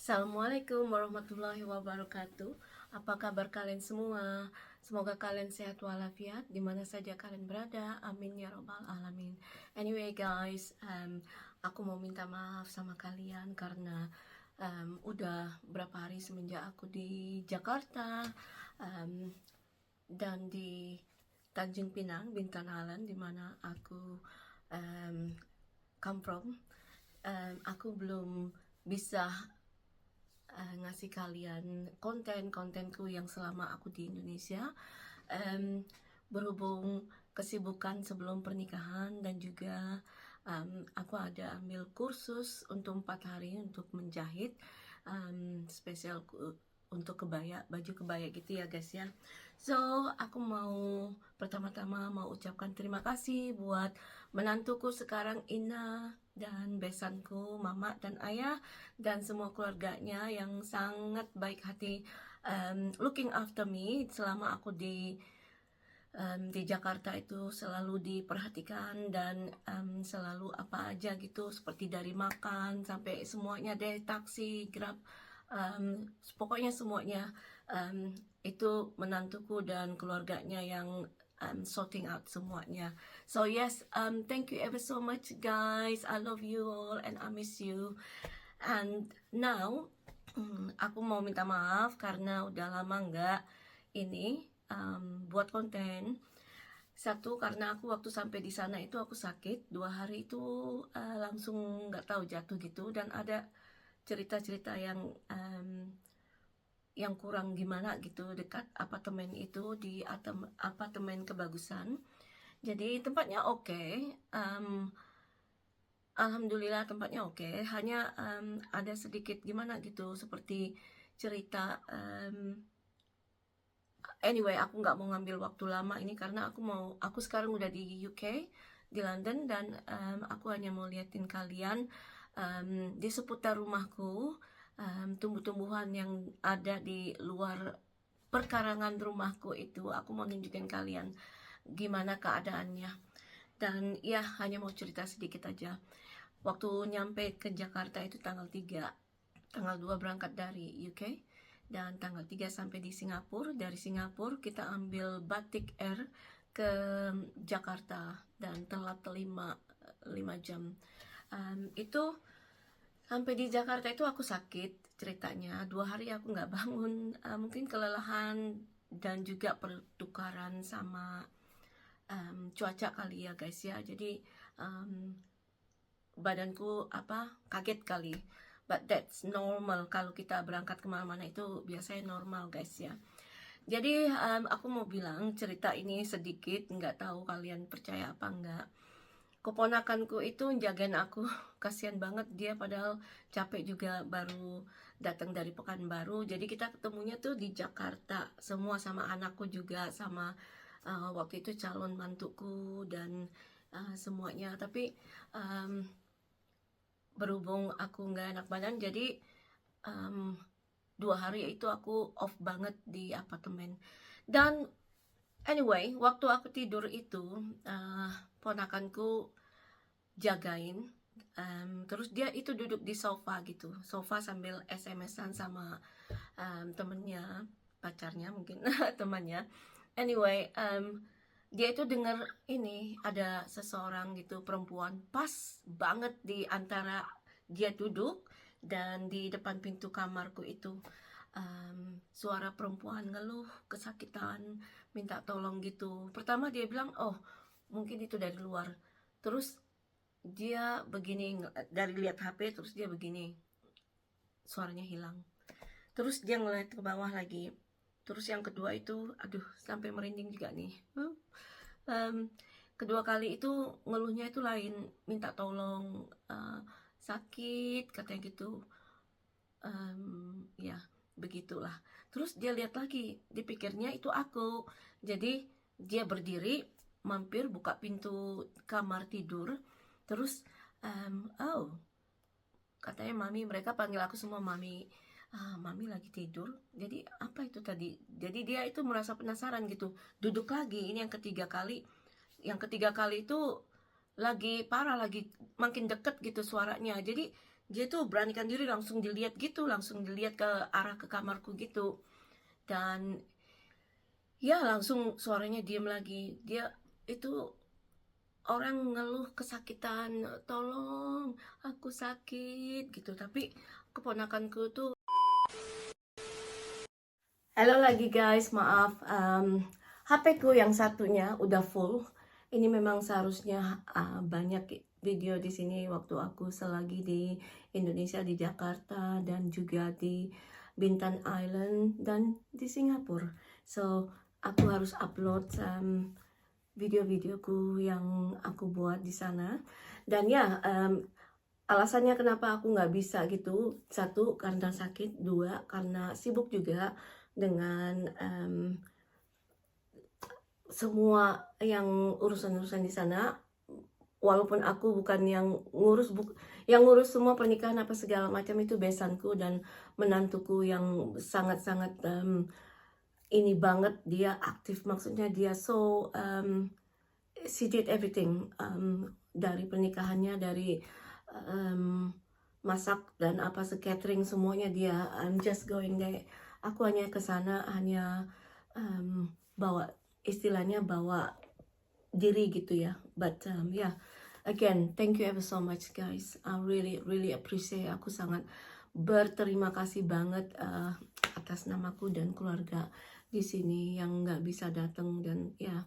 Assalamualaikum warahmatullahi wabarakatuh. Apa kabar kalian semua? Semoga kalian sehat walafiat di mana saja kalian berada. Amin ya robbal alamin. Anyway guys, aku mau minta maaf sama kalian karena udah berapa hari semenjak aku di Jakarta dan di Tanjung Pinang, Bintan di mana aku come from. Aku belum bisa ngasih kalian kontenku yang selama aku di Indonesia, berhubung kesibukan sebelum pernikahan dan juga aku ada ambil kursus untuk 4 hari untuk menjahit spesial untuk kebaya, baju kebaya gitu ya guys ya. So aku mau pertama-tama mau ucapkan terima kasih buat menantuku sekarang Ina dan besanku mama dan ayah dan semua keluarganya yang sangat baik hati, looking after me selama aku di Jakarta itu selalu diperhatikan dan selalu apa aja gitu, seperti dari makan sampai semuanya deh, taksi, grab, pokoknya semuanya itu menantuku dan keluarganya yang sorting out semuanya. So yes, thank you ever so much guys. I love you all and I miss you. And now aku mau minta maaf karena udah lama nggak ini buat konten. Satu, karena aku waktu sampai di sana itu aku sakit 2 hari itu, langsung nggak tahu jatuh gitu, dan ada cerita-cerita yang kurang gimana gitu dekat apartemen itu, di apartemen kebagusan. Jadi tempatnya oke, alhamdulillah tempatnya oke, hanya ada sedikit gimana gitu seperti cerita. Anyway, aku nggak mau ngambil waktu lama ini karena aku sekarang udah di UK, di London, dan aku hanya mau liatin kalian di seputar rumahku, tumbuh-tumbuhan yang ada di luar perkarangan rumahku itu. Aku mau nunjukin kalian gimana keadaannya. Dan ya, hanya mau cerita sedikit aja. Waktu nyampe ke Jakarta itu tanggal 3, tanggal 2 berangkat dari UK, dan tanggal 3 sampai di Singapura. Dari Singapura kita ambil Batik Air ke Jakarta dan telat 5 jam. Itu sampai di Jakarta itu aku sakit ceritanya. 2 hari aku nggak bangun, mungkin kelelahan dan juga pertukaran sama cuaca kali ya guys ya. Jadi badanku kaget kali. But that's normal, kalau kita berangkat kemana-mana itu biasanya normal guys ya. Jadi aku mau bilang cerita ini sedikit, nggak tahu kalian percaya apa enggak. Keponakanku itu jagain aku, kasihan banget dia, padahal capek juga, baru datang dari Pekanbaru. Jadi kita ketemunya tuh di Jakarta semua, sama anakku juga, sama waktu itu calon mantuku dan semuanya. Tapi berhubung aku nggak enak badan, jadi 2 hari itu aku off banget di apartemen. Dan anyway, waktu aku tidur itu ponakanku jagain, terus dia itu duduk di sofa gitu, sofa sambil SMS-an sama temennya, pacarnya mungkin, temannya. Anyway, dia itu dengar ini ada seseorang gitu, perempuan, pas banget di antara dia duduk dan di depan pintu kamarku itu. Suara perempuan ngeluh, kesakitan, minta tolong gitu. Pertama dia bilang, oh mungkin itu dari luar. Terus dia begini, dari lihat HP, terus dia begini, suaranya hilang. Terus dia ngeliat ke bawah lagi. Terus yang kedua itu, aduh sampai merinding juga nih. Kedua kali itu ngeluhnya itu lain, minta tolong, sakit katanya gitu. Ya begitulah. Terus dia lihat lagi, dipikirnya itu aku. Jadi dia berdiri, mampir buka pintu kamar tidur. Terus oh, katanya mami, mereka panggil aku semua mami. Mami lagi tidur. Jadi apa itu tadi? Jadi dia itu merasa penasaran gitu, duduk lagi. Ini yang ketiga kali. Yang ketiga kali itu lagi parah, lagi makin deket gitu suaranya. Jadi dia tuh beranikan diri langsung dilihat gitu, langsung dilihat ke arah ke kamarku gitu. Dan ya langsung suaranya diem lagi. Dia itu orang ngeluh kesakitan, "Tolong, aku sakit," gitu. Tapi keponakanku tuh, halo lagi guys, maaf, HP ku yang satunya udah full. Ini memang seharusnya banyak video di sini waktu aku selagi di Indonesia, di Jakarta, dan juga di Bintan Island dan di Singapura. So aku harus upload video-videoku yang aku buat di sana. Dan ya, alasannya kenapa aku nggak bisa gitu, satu karena sakit, dua karena sibuk juga dengan semua yang urusan-urusan di sana. Walaupun aku bukan yang yang ngurus semua pernikahan apa segala macam, itu besanku dan menantuku yang sangat-sangat ini banget, dia aktif, maksudnya dia she did everything, dari pernikahannya, dari masak dan apa catering semuanya dia. I'm just going there. Aku hanya ke sana hanya bawa, istilahnya bawa diri gitu ya. But yeah, again, thank you ever so much guys. I really really appreciate. Aku sangat berterima kasih banget atas namaku dan keluarga di sini yang nggak bisa datang. Dan ya,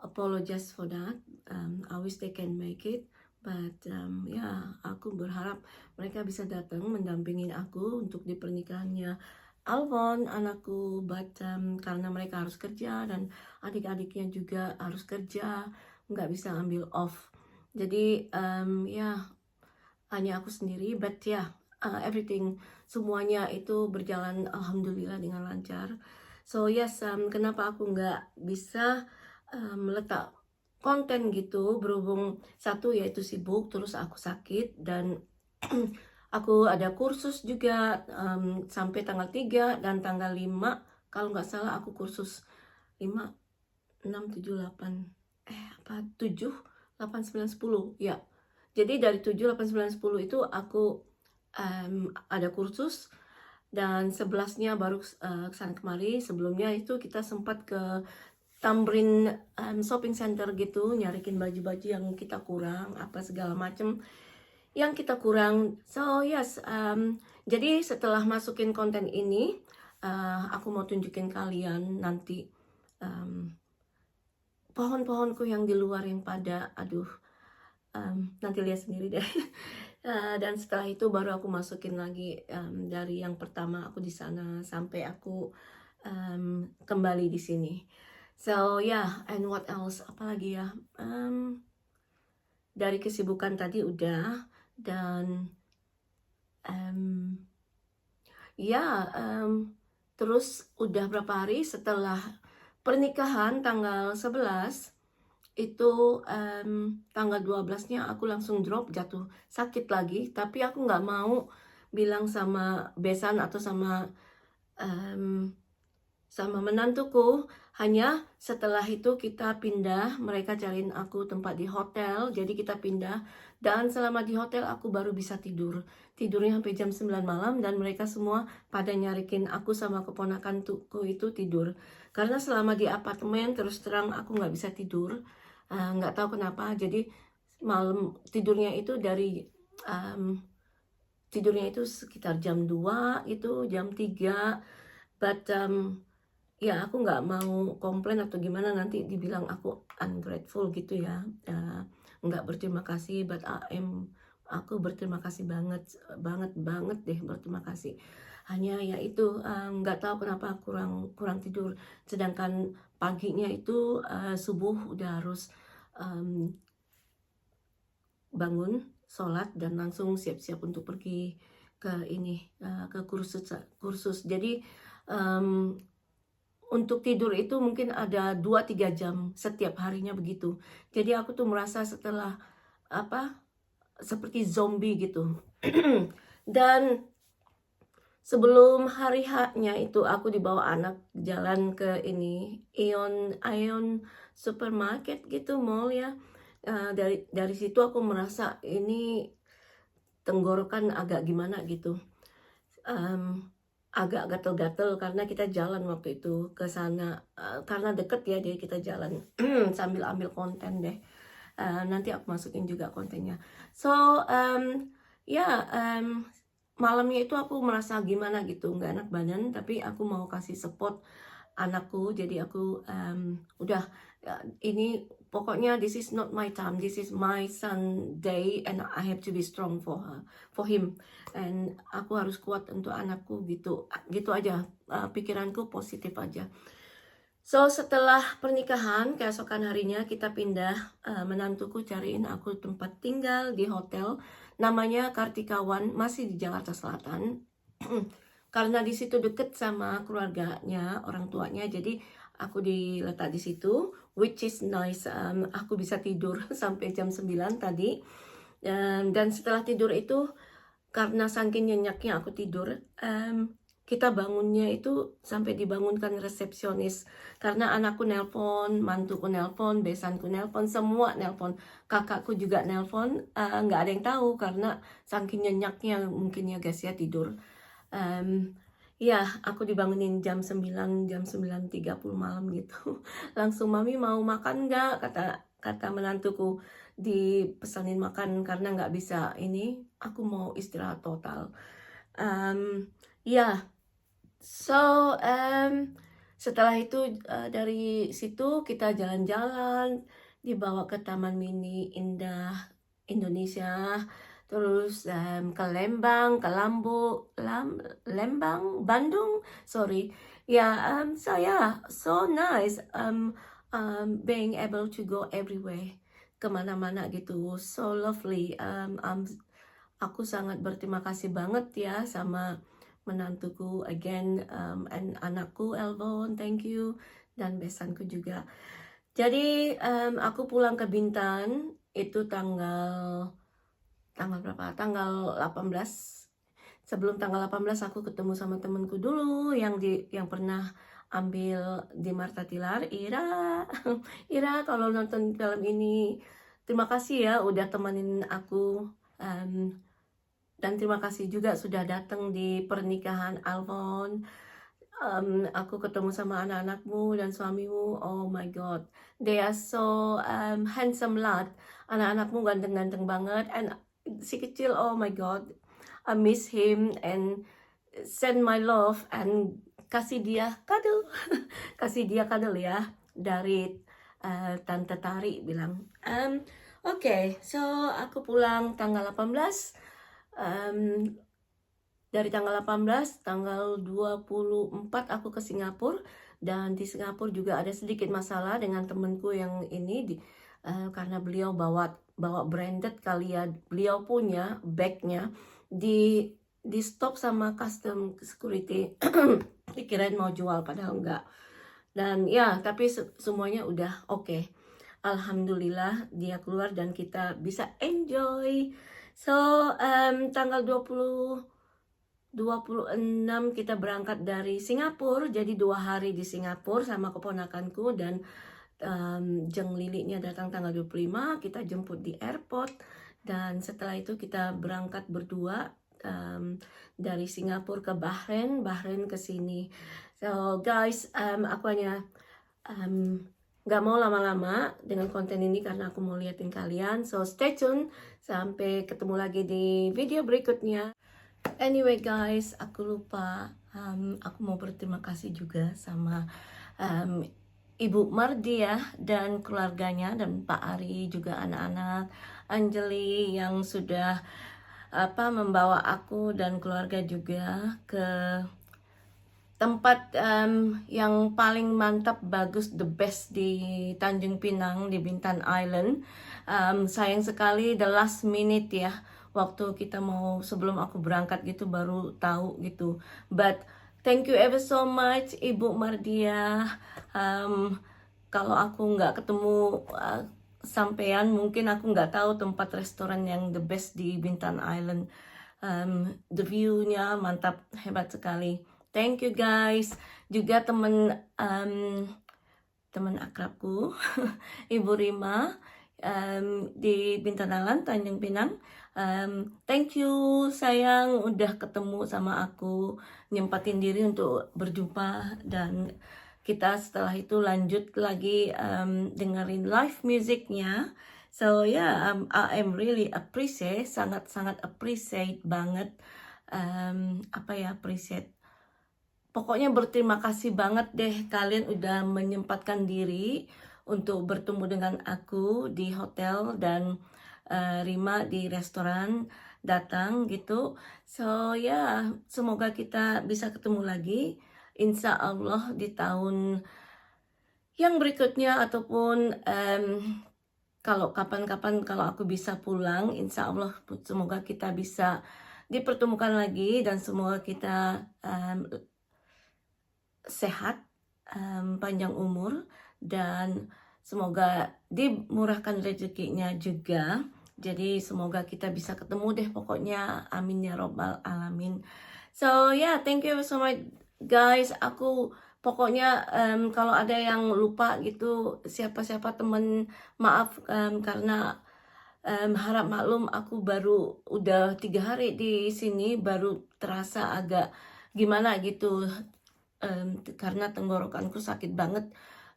apologize for that. I wish they can make it. But ya, aku berharap mereka bisa datang mendampingin aku untuk di pernikahannya Alvon, anakku. But karena mereka harus kerja dan adik-adiknya juga harus kerja, nggak bisa ambil off. Jadi ya, hanya aku sendiri. But ya, everything, semuanya itu berjalan alhamdulillah dengan lancar. So yes, kenapa aku nggak bisa meletak konten gitu, berhubung satu yaitu sibuk, terus aku sakit, dan aku ada kursus juga sampai tanggal 3 dan tanggal 5 kalau nggak salah. Aku kursus 5, 6, 7, 8, 7, 8, 9, 10 ya. Jadi dari 7, 8, 9, 10 itu aku ada kursus, dan 11-nya baru kesana kemari. Sebelumnya itu kita sempat ke Tamrin shopping center gitu, nyarikin baju-baju yang kita kurang, apa segala macem yang kita kurang. So yes, jadi setelah masukin konten ini, aku mau tunjukin kalian nanti pohon-pohonku yang di luar yang pada, aduh, nanti lihat sendiri deh. Dan setelah itu baru aku masukin lagi dari yang pertama aku di sana sampai aku kembali di sini. So yeah, and what else? Apalagi ya? Dari kesibukan tadi udah, dan ya, terus udah berapa hari setelah pernikahan tanggal 11 itu, tanggal 12-nya aku langsung drop, jatuh sakit lagi. Tapi aku nggak mau bilang sama besan atau sama menantuku. Hanya setelah itu kita pindah, mereka cariin aku tempat di hotel, jadi kita pindah. Dan selama di hotel aku baru bisa tidurnya sampai jam 9 malam, dan mereka semua pada nyarikin aku sama keponakanku itu tidur. Karena selama di apartemen terus terang aku nggak bisa tidur, nggak tahu kenapa. Jadi malam tidurnya itu tidurnya itu sekitar jam 2, itu jam 3. But ya, aku nggak mau komplain atau gimana, nanti dibilang aku ungrateful gitu ya, nggak berterima kasih. But aku berterima kasih banget, banget banget deh, berterima kasih. Hanya ya itu, nggak tahu kenapa kurang tidur. Sedangkan paginya itu subuh udah harus bangun, sholat, dan langsung siap-siap untuk pergi ke ini, ke kursus. Jadi untuk tidur itu mungkin ada 2-3 jam setiap harinya begitu. Jadi aku tuh merasa setelah seperti zombie gitu. Dan sebelum hari H-nya itu aku dibawa anak jalan ke ini, Ion supermarket gitu, mall ya. Dari situ aku merasa ini tenggorokan agak gimana gitu. Agak gatel-gatel karena kita jalan waktu itu ke sana, karena deket ya, jadi kita jalan sambil ambil konten deh. Nanti aku masukin juga kontennya. So, ya, malamnya itu aku merasa gimana gitu, nggak enak badan, tapi aku mau kasih support anakku. Jadi aku, udah, ini pokoknya this is not my time, this is my son day and I have to be strong for him, and aku harus kuat untuk anakku gitu. Gitu aja, pikiranku positif aja. So, setelah pernikahan, keesokan harinya kita pindah, menantuku cariin aku tempat tinggal di hotel, namanya Kartikawan, masih di Jakarta Selatan. Karena di situ deket sama keluarganya, orang tuanya, jadi aku diletak di situ, which is nice. Aku bisa tidur sampai jam 9 tadi. Dan setelah tidur itu, karena saking nyenyaknya aku tidur, kita bangunnya itu sampai dibangunkan resepsionis. Karena anakku nelpon, mantuku nelpon, besanku nelpon, semua nelpon. Kakakku juga nelpon, nggak ada yang tahu karena saking nyenyaknya mungkin ya guys ya tidur. Ya, aku dibangunin jam 9, jam 9.30 malam gitu. Langsung, "Mami mau makan nggak?" Kata menantuku. Dipesanin makan karena nggak bisa ini, aku mau istirahat total. Ya, so, setelah itu, dari situ kita jalan-jalan, dibawa ke Taman Mini Indah Indonesia, terus, ke Lembang, ke Lembang, Bandung, sorry. Ya, so nice, being able to go everywhere, kemana-mana gitu, so lovely. Aku sangat berterima kasih banget ya sama menantuku again, and anakku Elvon, thank you, dan besanku juga. Jadi, aku pulang ke Bintan itu tanggal berapa? Tanggal 18. Sebelum tanggal 18 aku ketemu sama temenku dulu yang pernah ambil di Marta Tilar, Ira. Ira, kalau nonton film ini, terima kasih ya udah temenin aku. Dan terima kasih juga sudah datang di pernikahan Alvon. Aku ketemu sama anak-anakmu dan suamimu. Oh my god, they are so handsome lot. Anak-anakmu ganteng-ganteng banget, and si kecil, oh my god, I miss him, and send my love and kasih dia kadal. Kasih dia kadal ya dari Tante Tari bilang. Oke, so aku pulang tanggal 18. Dari tanggal 18, tanggal 24 aku ke Singapura, dan di Singapura juga ada sedikit masalah dengan temenku yang ini karena beliau bawa branded kali ya, beliau punya bagnya di stop sama custom security. Dikirain mau jual padahal enggak. Dan ya, tapi semuanya udah oke. Alhamdulillah dia keluar dan kita bisa enjoy. So, tanggal 26 kita berangkat dari Singapura, jadi 2 hari di Singapura sama keponakanku, dan Jeng Liliknya datang tanggal 25, kita jemput di airport, dan setelah itu kita berangkat berdua dari Singapura ke Bahrain ke sini. So guys, aku hanya gak mau lama-lama dengan konten ini karena aku mau liatin kalian. So stay tune, sampai ketemu lagi di video berikutnya. Anyway guys, aku lupa, aku mau berterima kasih juga sama Ibu Mardi ya dan keluarganya, dan Pak Ari juga, anak-anak, Anjeli yang sudah membawa aku dan keluarga juga ke tempat yang paling mantap, bagus, the best di Tanjung Pinang, di Bintan Island. Sayang sekali the last minute ya, waktu kita mau, sebelum aku berangkat gitu baru tahu gitu. But thank you ever so much Ibu Mardia. Kalau aku nggak ketemu sampean, mungkin aku nggak tahu tempat restoran yang the best di Bintan Island. The view-nya mantap, hebat sekali. Thank you guys. Juga teman akrabku Ibu Rima di Bintanalan, Tanjung Pinang. Thank you sayang udah ketemu sama aku, nyempatin diri untuk berjumpa, dan kita setelah itu lanjut lagi dengerin live musiknya. So yeah, I am really appreciate, sangat-sangat appreciate banget, appreciate. Pokoknya berterima kasih banget deh kalian udah menyempatkan diri untuk bertemu dengan aku di hotel, dan Rima di restoran datang gitu. So ya, semoga kita bisa ketemu lagi, insya Allah di tahun yang berikutnya, ataupun kalau kapan-kapan kalau aku bisa pulang, insya Allah semoga kita bisa dipertemukan lagi, dan semoga kita sehat, panjang umur, dan semoga dimurahkan rezekinya juga. Jadi semoga kita bisa ketemu deh pokoknya, amin ya robbal alamin. So yeah, thank you so much guys. Aku pokoknya kalau ada yang lupa gitu, siapa-siapa temen, maaf, karena harap maklum, aku baru udah 3 hari di sini, baru terasa agak gimana gitu, karena tenggorokanku sakit banget.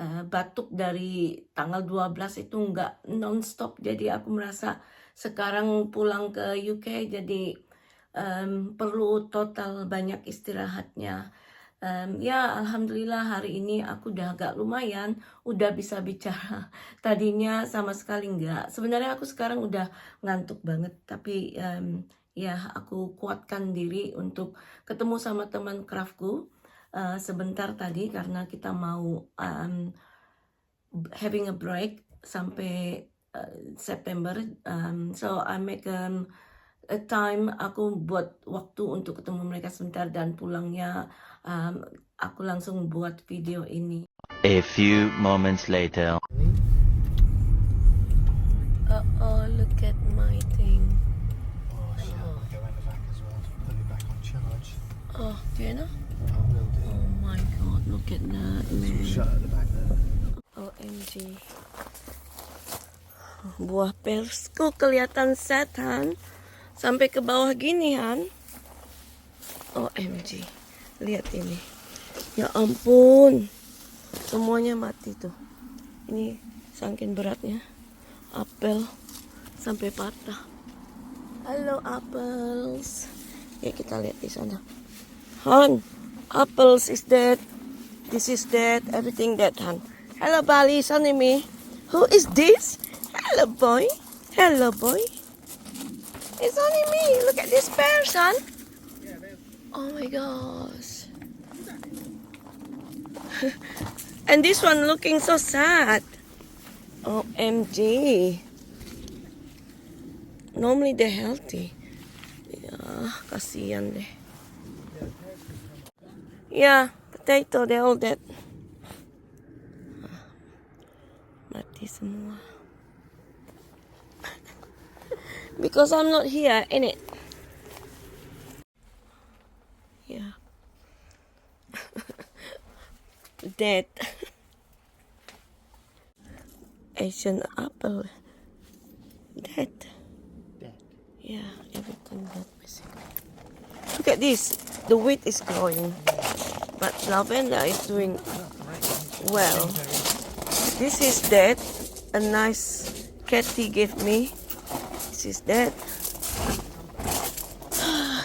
Batuk dari tanggal 12 itu nggak non-stop, jadi aku merasa sekarang pulang ke UK jadi perlu total banyak istirahatnya. Ya alhamdulillah hari ini aku udah agak lumayan, udah bisa bicara. Tadinya sama sekali nggak. Sebenarnya aku sekarang udah ngantuk banget, tapi ya aku kuatkan diri untuk ketemu sama teman craftku sebentar tadi, karena kita mau having a break sampai September. So I make a time, aku buat waktu untuk ketemu mereka sebentar, dan pulangnya aku langsung buat video ini. A few moments later. Oh, look at my thing. Oh, shit, I'm gonna go around the back as well. Put it back on charge. Oh, do you know? I will do. Oh my god, look at that, man. Shut at the back there. OMG. Buah persku kelihatan setan sampai ke bawah gini, Han. OMG. Lihat ini. Ya ampun. Semuanya mati tuh. Ini saking beratnya. Apel sampai patah. Halo apples. Ya kita lihat di sana. Han, apples is dead. This is dead. Everything dead, Han. Hello, Bali, Sunny me. Who is this? Hello, boy. Hello, boy. It's only me. Look at this bear, son. Oh my gosh. And this one looking so sad. OMG. Normally they're healthy. Ya, kasihan deh. Yeah, potato, they're all dead. Mati semua. Because I'm not here, innit? Yeah. Dead. Asian apple. Dead. Dead. Yeah, everything dead basically. Look at this. The wheat is growing. But lavender is doing well. This is dead. A nice Cathy gave me. This is dead.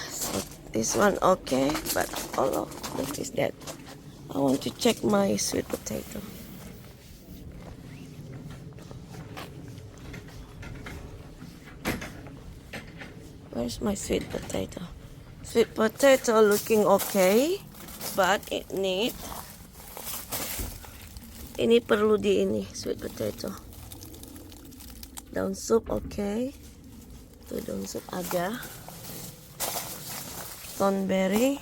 So this one okay, but all of it is dead. I want to check my sweet potato. Where's my sweet potato? Sweet potato looking okay, but ini perlu di ini sweet potato. Daun sup okay. Tuh daun sup ada. Thornberry.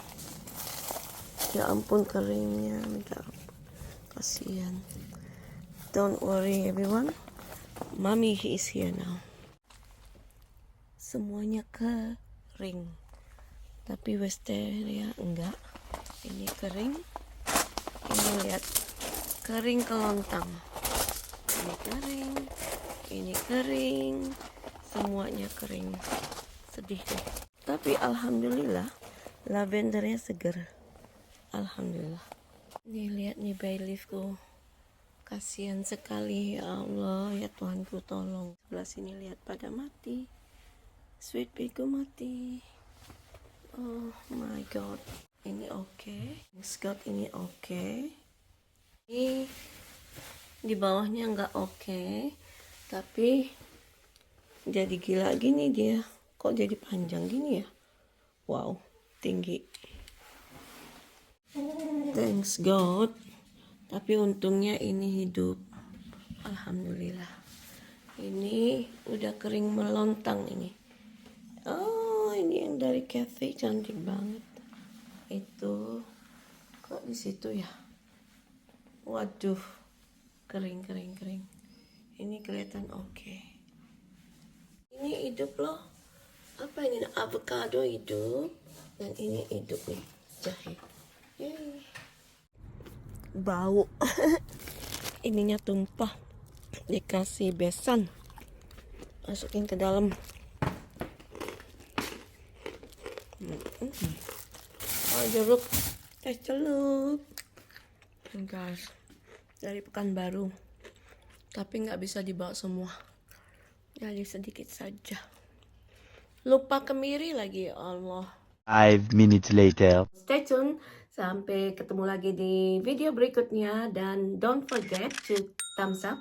Ya ampun keringnya, minta ampun. Kasihan. Don't worry everyone. Mommy is here now. Semuanya kering. Tapi wisteria enggak. Ini kering. Ini lihat. Kering kelontang. Ini kering. Ini kering, semuanya kering. Sedih deh. Tapi alhamdulillah lavendernya seger. Alhamdulillah. Nih lihat nih bay leafku. Kasihan sekali, ya Allah, ya Tuhanku tolong. Sebelah sini lihat pada mati. Sweet peaku mati. Oh my god. Ini oke. Scott ini oke. Ini di bawahnya nggak oke. Tapi jadi gila gini dia. Kok jadi panjang gini ya? Wow, tinggi. Thanks God. Tapi untungnya ini hidup. Alhamdulillah. Ini udah kering melontang ini. Oh, ini yang dari cafe cantik banget. Itu kok di situ ya? Waduh. Kering. Ini kelihatan oke. Ini hidup loh. Apa ini? Avocado hidup. Dan ini hidup nih. Jahe. Yeay. Bau. Ininya tumpah. Dikasih besan. Masukin ke dalam. Oh, jeruk. Teh celup. Guys, dari Pekanbaru. Tapi nggak bisa dibawa semua. Jadi sedikit saja. Lupa kemiri lagi, ya Allah. 5 minutes later. Stay tune. Sampai ketemu lagi di video berikutnya. Dan don't forget to thumbs up,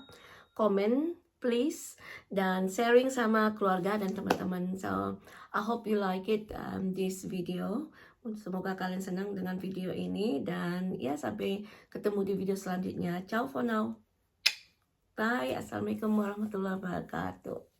comment, please. Dan sharing sama keluarga dan teman-teman. So, I hope you like it, this video. Semoga kalian senang dengan video ini. Dan ya, sampai ketemu di video selanjutnya. Ciao for now. Bye. Assalamualaikum warahmatullahi wabarakatuh.